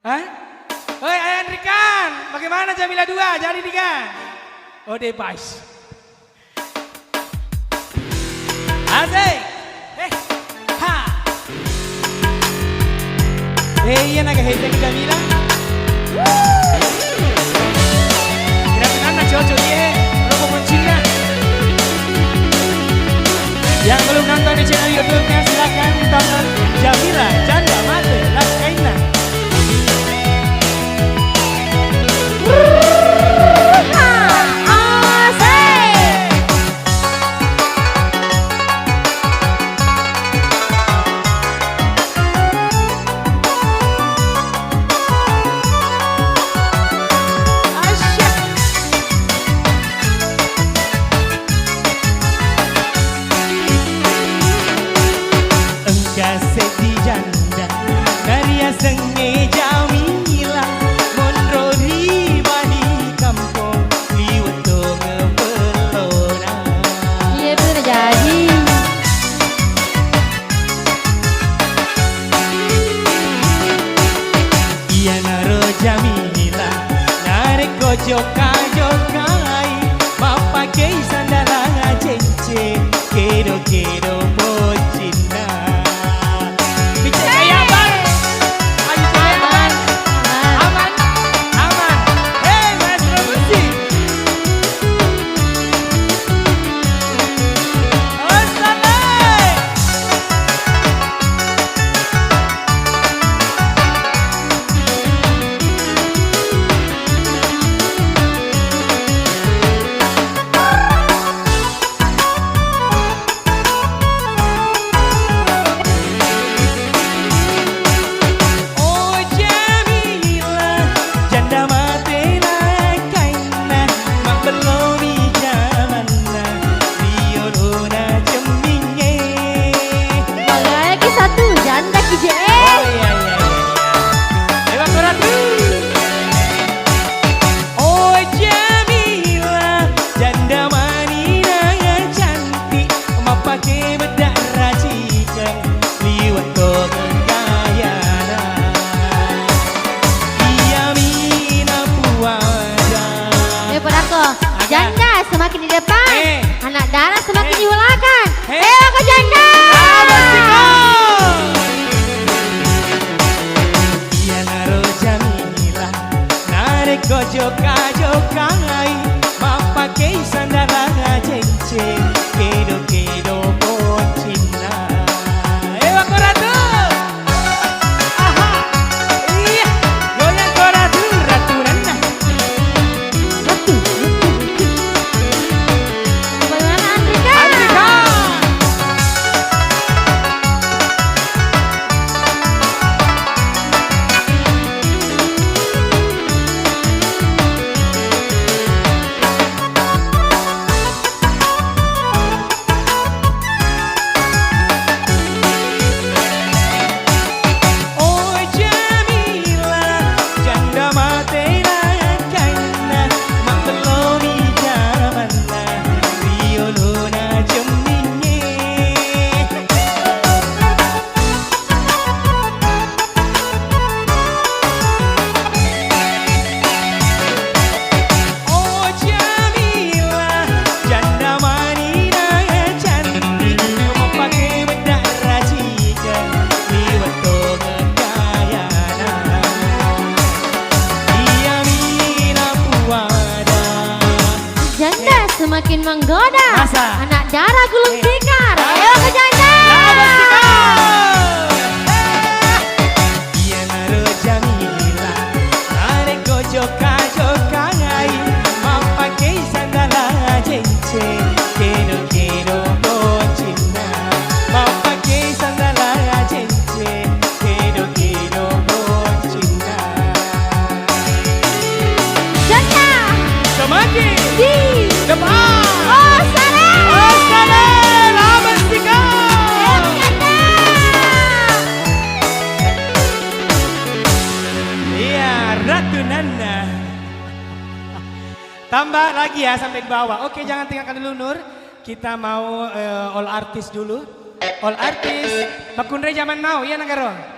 Hah? Hoi Ayan Rikan, bagaimana Jamila 2? Jadi Rikan? Oh device. Asik. Ha. Iya naga hete ke Jamila. Kira-kira nak cocok dia, rokok kuncinya. Yang belum nonton di channel YouTube-nya silakan tonton Jamila Janda Mate Las Kaina. Sedih janda karya senge Jamila mondrori bani kampung liwat ngepelona. Iya bener jadi. Iya naro Jamila narik jokai pakai sandala cece kedo bocina. Janda semakin di depan, anak darah semakin di belakang. Ayo ke janda. Iya naro Jamila narik jokai pakai sandala cece kedo bocina. Aku ratu. Aha. Iya, goyang ko ratu nana. Bagaimana Andrika? Semakin menggoda. Masa? Anak darah gulung tikar. Ayo ke janda. Iya naro Jamila narik jokai pakai sandala cece kedo bocina. Pakai sandala cece kedo bocina. Janda. Semakin Di depan. Oh sana. Labas tiga. Iya, Ratu Nana. Tambah lagi ya sampai ke bawah. Oke, jangan tinggalkan dulu Nur. Kita mau all artis dulu. All artis. Pak Kundre zaman mau, iya Nagaro?